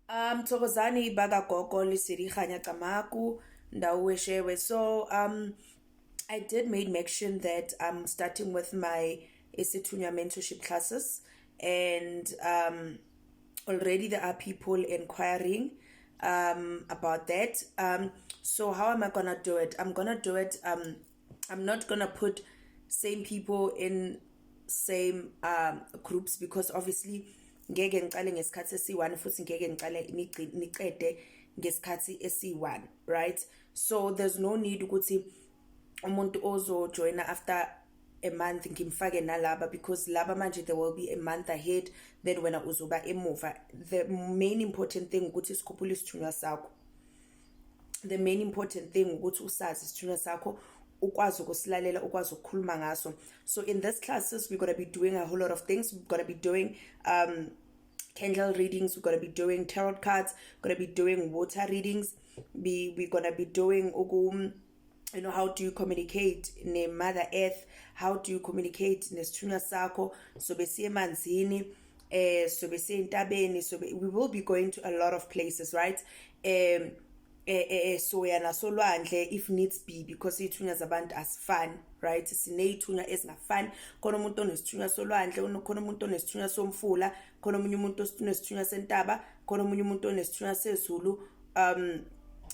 Thokozani baga gogo lisirihanya kamaku ndaweshewe. I did made mention that I'm starting with my Isitunya mentorship classes, and already there are people inquiring about that. So how am I gonna do it? I'm gonna do it. I'm not gonna put same people in same groups, because obviously ngeke ngiqale ngesikhathi esi1 futhi ngeke ngiqale niqede ngesikhathi esi1, right? So there's no need ukuthi umuntu ozojoina after a month ngimfake nalaba, because laba manje there will be a month ahead, then wena uzoba emuva. The main important thing ukuthi sikhuphule isithunywa sakho. The main important thing ukuthi usazi isithunywa sakho, ukwazi ukusilalela, ukwazi ukukhuluma ngaso. So in these classes we're going to be doing a whole lot of things. We're going to be doing candle readings, we're going to be doing tarot cards, we're going to be doing water readings, we're going to be doing how do you communicate ne Mother Earth, how do you communicate nesithunywa sakho, so besiye emanzini, so besiye entabeni, so we will be going to a lot of places, right? So yana solwandle if needs be, because ithunya zabantu asifani, right? Sineyithunya ezingafani. Khona umuntu onesithunya solwandle, khona umuntu onesithunya somfula, khona omunye umuntu onesithunya sentaba, khona omunye umuntu onesithunya sezulu.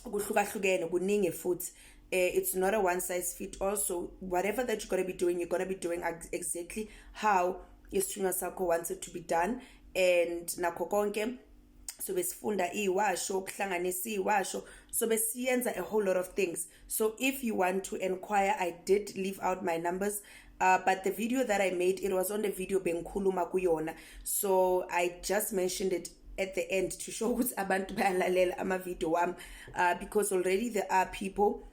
Kuhlukahlukene kuningi futhi. It's not a one size fit all. So whatever that you're going to be doing, you're going to be doing exactly how isithunywa sakho wants it to be done. And nakho konke so besifunda iwasho, kuhlanganisa iwasho, so besiyenza a whole lot of things. So if you want to inquire, I did leave out my numbers, but the video that I made, it was on the video bengikhuluma kuyona, so I just mentioned it at the end to show ukuthi abantu bayalalela ama video wami, because already there are people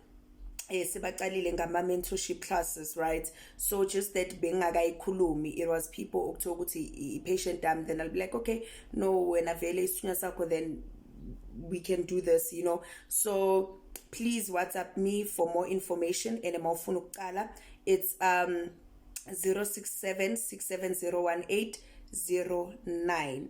sebaqalile ngama-mentorship classes, right? So just that bengakayikhulumi, it was people okuthiwa ukuthi i-patient dam, then I'll be like, okay, no, wena vele isithunywa sakho, then we can do this, So please WhatsApp me for more information. And mawufuna ukuqala, it's 067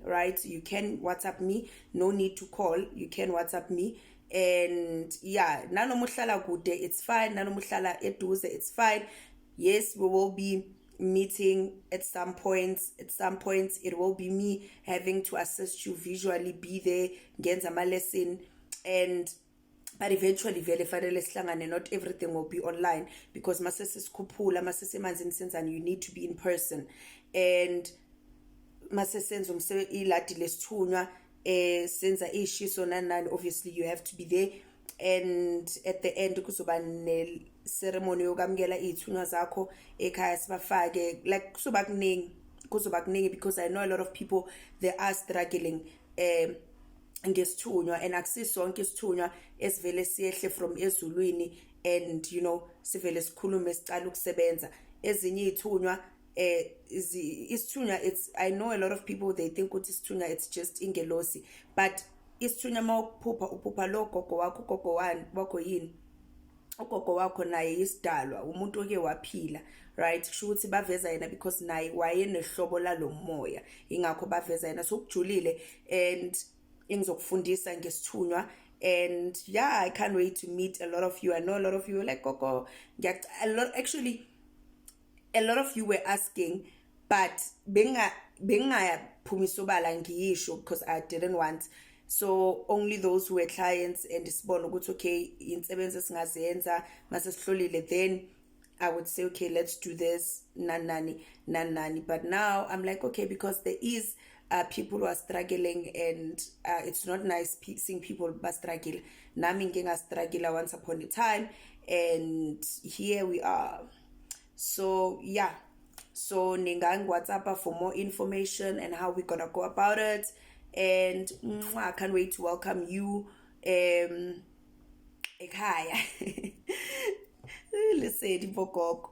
right? You can WhatsApp me, no need to call, you can WhatsApp me. And yeah, nanomuhlala kude, it's fine. Nanomuhlala eduze, it's fine. Yes, we will be meeting at some points. At some points it will be me having to assist you visually, be there, ngenza ama lesson, but eventually vele fanele sihlangane. Not everything will be online, because masesisikhuphula, masesemanzini senzani, you need to be in person. And masesenza iladi lesithunywa senza ishiso nani, obviously you have to be there. And at the end kuzoba ne ceremony yokamukela ithunywa zakho ekhaya, sibafake, like kuzoba kuningi, because I know a lot of people, they are struggling ngesithunywa, and akusisonke isithunywa esivele siyehle from ezulwini and sivele sikhulume sicala ukusebenza. Ezinye ithunywa isithunywa, it's, I know a lot of people, they think ukuthi isithunywa it's just ingelosi, but isithunywa uphupha lo gogo wakho, ugogo wakho yini, ugogo wakho naye isidalwa umuntu oke waphila, right? Kusho ukuthi baveza yena because naye wayenehlobo lalo moya, ingakho baveza yena. So kujulile, and engizokufundisa ngesithunywa. And yeah, I can't wait to meet a lot of you. I know a lot of you are like, gogo, a lot of you were asking, but bengayaphumi sobala ngiyisho, because I didn't want. So only those who were clients and sibona ukuthi okay, insebenzo singazenza mase sihlolile, then I would say okay, let's do this, nani. But now I'm like, okay, because there is people who are struggling, and it's not nice seeing people struggle. Nami ngeke struggle once upon a time, and here we are. So yeah, so ningang WhatsApp for more information and how we're gonna go about it. And I can't wait to welcome you ekhaya. Listen, Bokok.